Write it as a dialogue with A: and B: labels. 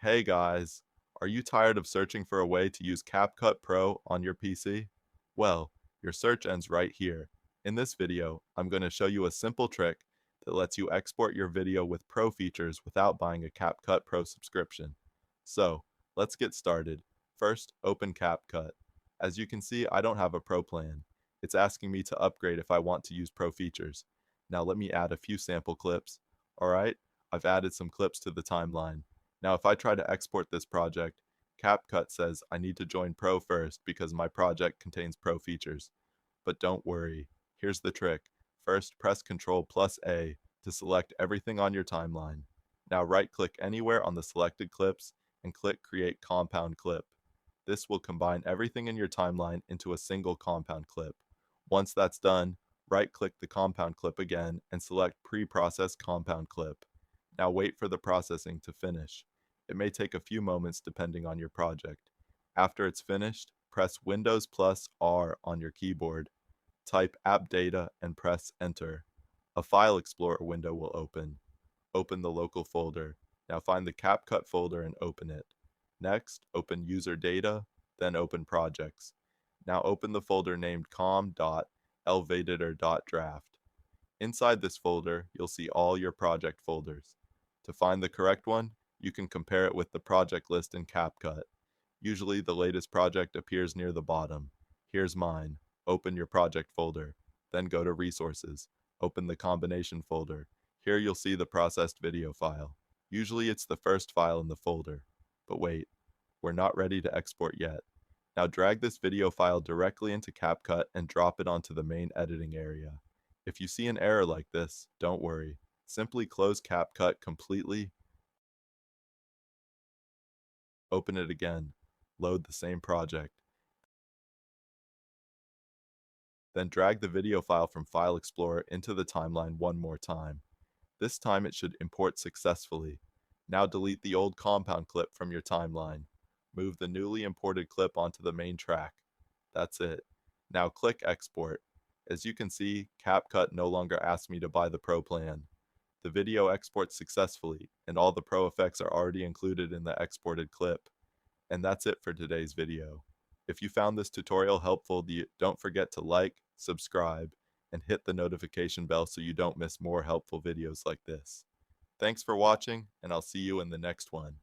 A: Hey guys, are you tired of searching for a way to use Capcut Pro on your PC? Well, your search ends right here. In this video, I'm going to show you a simple trick that lets you export your video with Pro features without buying a Capcut Pro subscription. So, let's get started. First, open Capcut. As you can see, I don't have a Pro plan. It's asking me to upgrade if I want to use Pro features. Now let me add a few sample clips. Alright, I've added some clips to the timeline. Now, if I try to export this project, CapCut says I need to join Pro first because my project contains Pro features. But don't worry, here's the trick. First, press Ctrl plus A to select everything on your timeline. Now right-click anywhere on the selected clips and click Create Compound Clip. This will combine everything in your timeline into a single compound clip. Once that's done, right-click the compound clip again and select Pre-Process Compound Clip. Now wait for the processing to finish. It may take a few moments depending on your project. After it's finished, press Windows plus R on your keyboard. Type App Data and press Enter. A File Explorer window will open. Open the local folder. Now find the CapCut folder and open it. Next, open User Data, then open Projects. Now open the folder named com.elveditor.draft. Inside this folder, you'll see all your project folders. To find the correct one, you can compare it with the project list in CapCut. Usually the latest project appears near the bottom. Here's mine. Open your project folder. Then go to Resources. Open the combination folder. Here you'll see the processed video file. Usually it's the first file in the folder. But wait, we're not ready to export yet. Now drag this video file directly into CapCut and drop it onto the main editing area. If you see an error like this, don't worry. Simply close CapCut completely, open it again, load the same project. Then drag the video file from File Explorer into the timeline one more time. This time it should import successfully. Now delete the old compound clip from your timeline. Move the newly imported clip onto the main track. That's it. Now click Export. As you can see, CapCut no longer asks me to buy the Pro plan. The video exports successfully, and all the Pro effects are already included in the exported clip. And that's it for today's video. If you found this tutorial helpful, don't forget to like, subscribe, and hit the notification bell so you don't miss more helpful videos like this. Thanks for watching, and I'll see you in the next one.